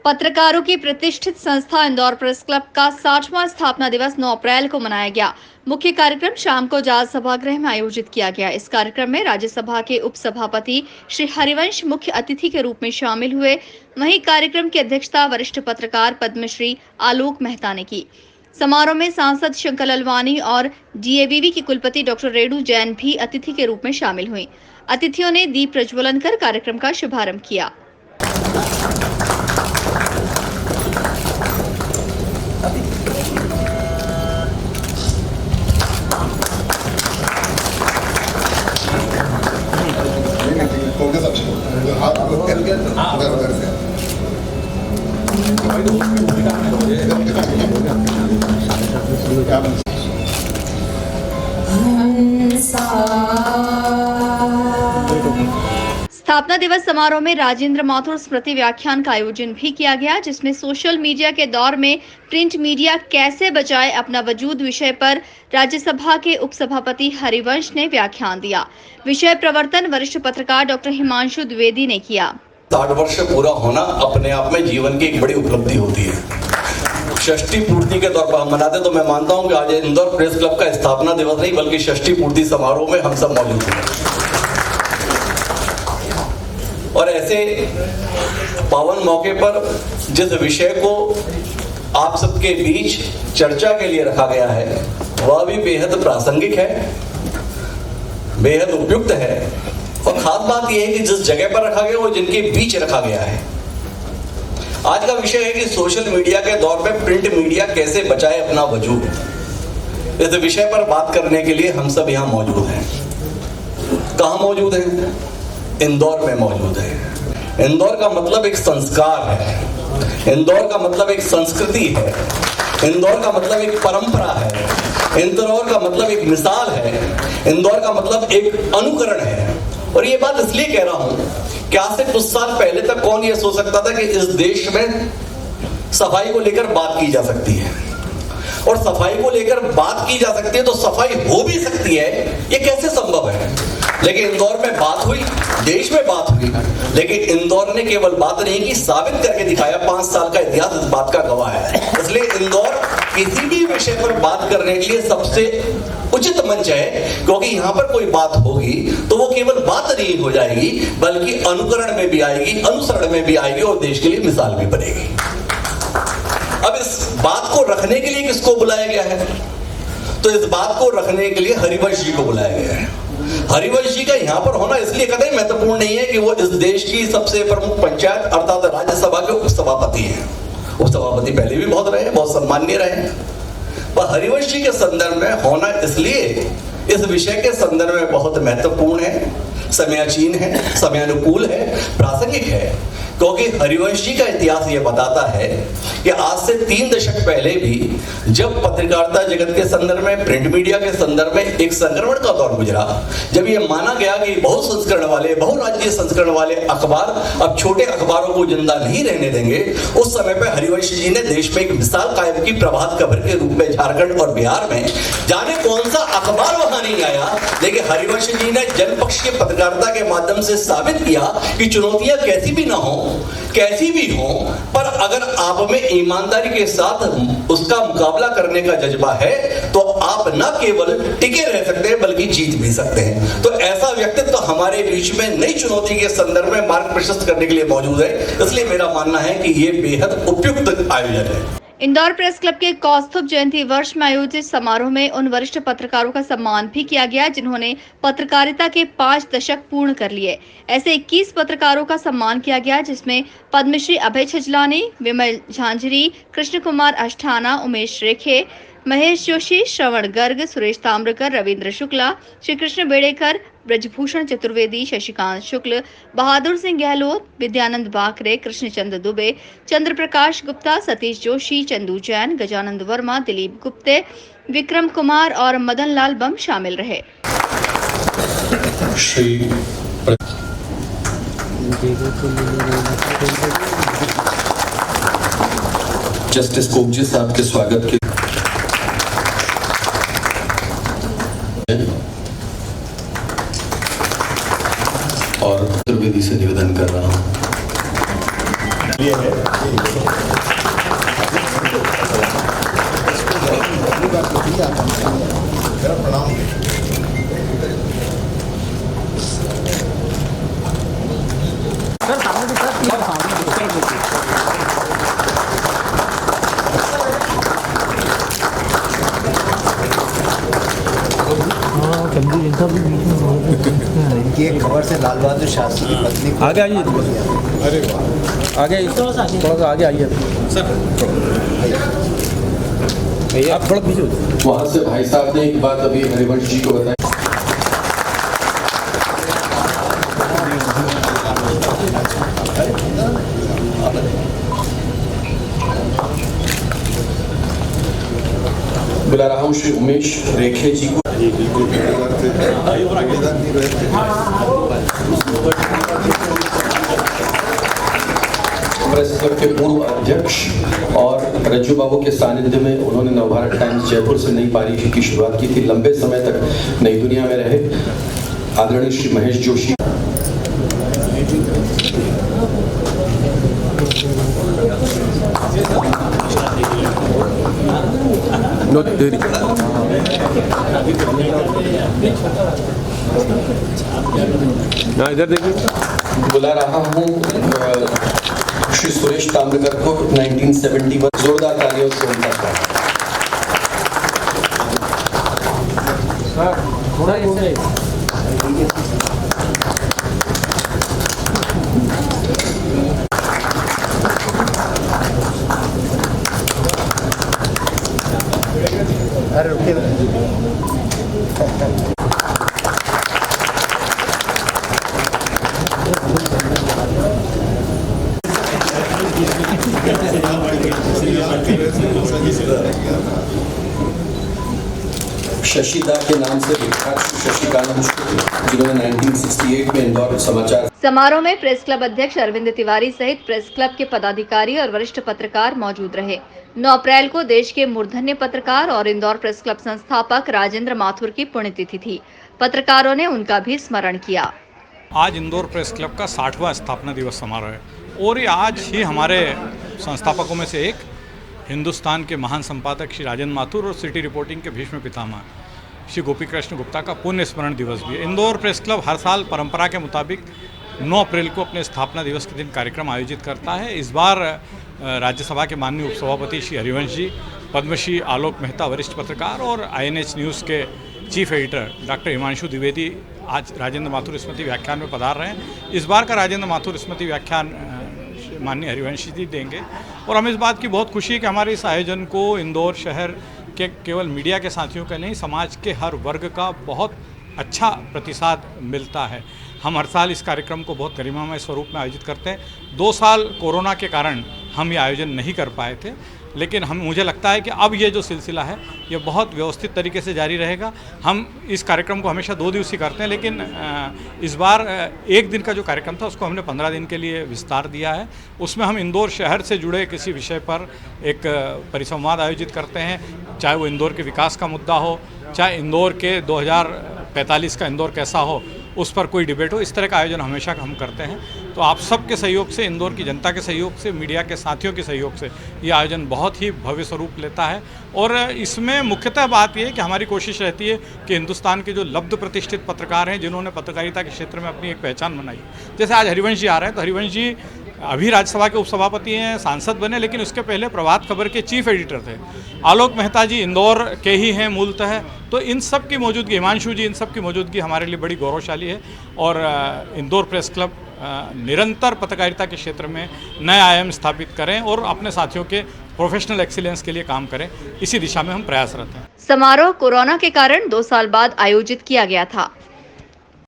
पत्रकारों की प्रतिष्ठित संस्था इंदौर प्रेस क्लब का 60वां स्थापना दिवस 9 अप्रैल को मनाया गया। मुख्य कार्यक्रम शाम को जाज सभागृह में आयोजित किया गया। इस कार्यक्रम में राज्यसभा के उपसभापति श्री हरिवंश मुख्य अतिथि के रूप में शामिल हुए। वहीं कार्यक्रम की अध्यक्षता वरिष्ठ पत्रकार पद्मश्री आलोक मेहता ने की। समारोह में सांसद शंकर ललवानी और डीएवीवी की कुलपति डॉक्टर रेणु जैन भी अतिथि के रूप में शामिल हुई। अतिथियों ने दीप प्रज्वलन कर कार्यक्रम का शुभारंभ किया। स्थापना दिवस समारोह में राजेंद्र माथुर स्मृति व्याख्यान का आयोजन भी किया गया, जिसमें सोशल मीडिया के दौर में प्रिंट मीडिया कैसे बचाए अपना वजूद विषय पर राज्यसभा के उपसभापति हरिवंश ने व्याख्यान दिया। विषय प्रवर्तन वरिष्ठ पत्रकार डॉक्टर हिमांशु द्विवेदी ने किया। 60 वर्ष पूरा होना अपने आप में जीवन की एक बड़ी उपलब्धि होती है। षष्ठी पूर्ति के तौर पर हम मनाते, तो मैं मानता हूं कि आज इंदौर प्रेस क्लब का स्थापना दिवस नहीं बल्कि षष्ठी पूर्ति समारोह में हम सब मौजूद हैं। और ऐसे पावन मौके पर जिस विषय को आप सबके बीच चर्चा के लिए रखा गया है वह भी बेहद प्रासंगिक है, बेहद उपयुक्त है। और खास बात यह है कि जिस जगह पर रखा गया वो जिनके बीच रखा गया है। आज का विषय है कि सोशल मीडिया के दौर में प्रिंट मीडिया कैसे बचाए अपना वजूद। इस विषय पर बात करने के लिए हम सब यहाँ मौजूद हैं। कहाँ मौजूद हैं? इंदौर में मौजूद है। इंदौर का मतलब एक संस्कार है, इंदौर का मतलब एक संस्कृति है, इंदौर का मतलब एक परंपरा है, इंदौर का मतलब एक मिसाल है, इंदौर का मतलब एक अनुकरण है। और ये बात इसलिए कह रहा हूं कि आज से कुछ साल पहले तक कौन ये सोच सकता था कि इस देश में सफाई को लेकर बात की जा सकती है, और सफाई को लेकर बात की जा सकती है तो सफाई हो भी सकती है। ये कैसे संभव है? लेकिन इंदौर में बात हुई, देश में बात हुई, लेकिन इंदौर ने केवल बात नहीं की, साबित करके दिखाया। 5 साल का इतिहास इस बात का गवाह है। इसलिए इंदौर किसी भी विषय पर बात करने के लिए सबसे उचित मंच है, क्योंकि यहाँ पर कोई बात होगी तो वो केवल बात नहीं हो जाएगी बल्कि अनुकरण में भी आएगी, अनुसरण में भी आएगी और देश के लिए मिसाल भी बनेगी। अब इस बात को रखने के लिए किसको बुलाया गया है? तो इस बात को रखने के लिए हरिवंश जी को बुलाया गया है। हरिवंश जी का यहाँ पर होना इसलिए कतई महत्वपूर्ण नहीं है कि वो इस देश की सबसे प्रमुख पंचायत अर्थात राज्यसभा के उपसभापति हैं। उपसभापति पहले भी बहुत रहे, बहुत सम्माननीय रहे, पर हरिवंश जी के संदर्भ में होना इसलिए इस विषय के संदर्भ में बहुत महत्वपूर्ण है, समयाचीन है, समयानुकूल है, प्रासंगिक है, क्योंकि हरिवंश जी का इतिहास ये बताता है कि आज से 3 दशक पहले भी जब पत्रकारिता जगत के संदर्भ में, प्रिंट मीडिया के संदर्भ में एक संक्रमण का दौर गुजरा, जब ये माना गया कि बहुसंस्करण वाले, बहुराज्यीय संस्करण वाले अखबार अब छोटे अखबारों को जिंदा नहीं रहने देंगे, उस समय पर हरिवंश जी ने देश में एक मिसाल कायम की। प्रभात खबर के रूप में झारखंड और बिहार में जाने कौन सा अखबार वहां नहीं आया, लेकिन हरिवंश जी ने जनपक्ष की पत्रकारिता के माध्यम से साबित किया कि चुनौतियां कैसी भी ना हो, कैसी भी हो, पर अगर आप में ईमानदारी के साथ उसका मुकाबला करने का जज्बा है तो आप न केवल टिके रह सकते हैं बल्कि जीत भी सकते हैं। तो ऐसा व्यक्तित्व हमारे बीच में नई चुनौती के संदर्भ में मार्ग प्रशस्त करने के लिए मौजूद है। इसलिए मेरा मानना है कि ये बेहद उपयुक्त आयोजन है। इंदौर प्रेस क्लब के कौस्तुभ जयंती वर्ष में आयोजित समारोह में उन वरिष्ठ पत्रकारों का सम्मान भी किया गया जिन्होंने पत्रकारिता के 5 दशक पूर्ण कर लिए। ऐसे 21 पत्रकारों का सम्मान किया गया, जिसमें पद्मश्री अभय छजलानी, विमल झांझरी, कृष्ण कुमार अष्ठाना, उमेश रेखे, महेश जोशी, श्रवण गर्ग, सुरेश ताम्रकर, रविंद्र शुक्ला, श्री कृष्ण बेड़ेकर, ब्रजभूषण चतुर्वेदी, शशिकांत शुक्ल, बहादुर सिंह गहलोत, विद्यानंद बाकरे, कृष्णचंद्र दुबे, चंद्र प्रकाश गुप्ता, सतीश जोशी, चंदू जैन, गजानंद वर्मा, दिलीप गुप्ते, विक्रम कुमार और मदन लाल बम शामिल रहे। जस्टिस कोपजी साहब के स्वागत के और चतुर्वेदी से निवेदन कर रहा हूं। इनकी एक खबर से लाल बहादुर शास्त्री की पत्नी को आगे आइए। अरे आगे थोड़ा सा आगे आइए सर। आप थोड़ा पीछे हो जाओ। वहाँ से भाई साहब ने एक बात अभी हरिवंश जी को बताई। बुला रहा हूँ श्री उमेश रेखे जी को। प्रेस क्लब के पूर्व अध्यक्ष और रज्जू बाबू के सानिध्य में उन्होंने नवभारत टाइम्स जयपुर से नई पारी की शुरुआत की थी। लंबे समय तक नई दुनिया में रहे आदरणीय श्री महेश जोशी। इधर देखिए। बुला रहा हूँ श्री सुरेश ताम्रकर को 1971। जोरदार तालियों से उनका अरे रुके शशिदा के नाम से विख्यात शशिकानंद शुक्ल, जिन्होंने 1968 में इंदौर समाचार। समारोह में प्रेस क्लब अध्यक्ष अरविंद तिवारी सहित प्रेस क्लब के पदाधिकारी और वरिष्ठ पत्रकार मौजूद रहे। 9 अप्रैल को देश के मूर्धन्य पत्रकार और इंदौर प्रेस क्लब संस्थापक राजेंद्र माथुर की पुण्यतिथि थी। पत्रकारों ने उनका भी स्मरण किया। आज इंदौर प्रेस क्लब का 60वां स्थापना दिवस समारोह है और ये आज ही हमारे संस्थापकों में से एक हिंदुस्तान के महान संपादक श्री राजेंद्र माथुर और सिटी रिपोर्टिंग के भीष्म पितामह श्री गोपी कृष्ण गुप्ता का पुण्य स्मरण दिवस भी है। इंदौर प्रेस क्लब हर साल परंपरा के मुताबिक 9 अप्रैल को अपने स्थापना दिवस के दिन कार्यक्रम आयोजित करता है। इस बार राज्यसभा के माननीय उपसभापति श्री हरिवंश जी, पद्मश्री आलोक मेहता वरिष्ठ पत्रकार और INH न्यूज़ के chief editor doctor Himanshu Dwivedi आज राजेंद्र माथुर स्मृति व्याख्यान में पधार रहे हैं। इस बार का राजेंद्र माथुर स्मृति व्याख्यान माननीय हरिवंश जी देंगे और हमें इस बात की बहुत खुशी है कि हमारे इस आयोजन को इंदौर शहर के केवल मीडिया के साथियों का नहीं, समाज के हर वर्ग का बहुत अच्छा प्रतिसाद मिलता है। हम हर साल इस कार्यक्रम को बहुत गरिमामय स्वरूप में आयोजित करते हैं। 2 साल कोरोना के कारण हम ये आयोजन नहीं कर पाए थे, लेकिन मुझे लगता है कि अब ये जो सिलसिला है ये बहुत व्यवस्थित तरीके से जारी रहेगा। हम इस कार्यक्रम को हमेशा 2 दिवसीय करते हैं, लेकिन इस बार 1 दिन का जो कार्यक्रम था उसको हमने 15 दिन के लिए विस्तार दिया है। उसमें हम इंदौर शहर से जुड़े किसी विषय पर एक परिसंवाद आयोजित करते हैं, चाहे वो इंदौर के विकास का मुद्दा हो, चाहे इंदौर के 2045 का इंदौर कैसा हो, उस पर कोई डिबेट हो। इस तरह का आयोजन हमेशा हम करते हैं। तो आप सबके सहयोग से, इंदौर की जनता के सहयोग से, मीडिया के साथियों के सहयोग से ये आयोजन बहुत ही भव्य स्वरूप लेता है। और इसमें मुख्यतः बात ये है कि हमारी कोशिश रहती है कि हिंदुस्तान के जो लब्ध प्रतिष्ठित पत्रकार हैं, जिन्होंने पत्रकारिता के क्षेत्र में अपनी एक पहचान बनाई, जैसे आज हरिवंश जी आ रहे हैं, तो हरिवंश जी अभी राज्यसभा के उपसभापति हैं, सांसद बने, लेकिन उसके पहले प्रभात खबर के चीफ एडिटर थे। आलोक मेहता जी इंदौर के ही हैं मूलतः। तो इन सब की मौजूदगी, हिमांशु जी, इन सब की मौजूदगी हमारे लिए बड़ी गौरवशाली है। और इंदौर प्रेस क्लब निरंतर पत्रकारिता के क्षेत्र में नए आयाम स्थापित करें और अपने साथियों के प्रोफेशनल एक्सीलेंस के लिए काम करें, इसी दिशा में हम प्रयासरत हैं। समारोह कोरोना के कारण 2 साल बाद आयोजित किया गया था।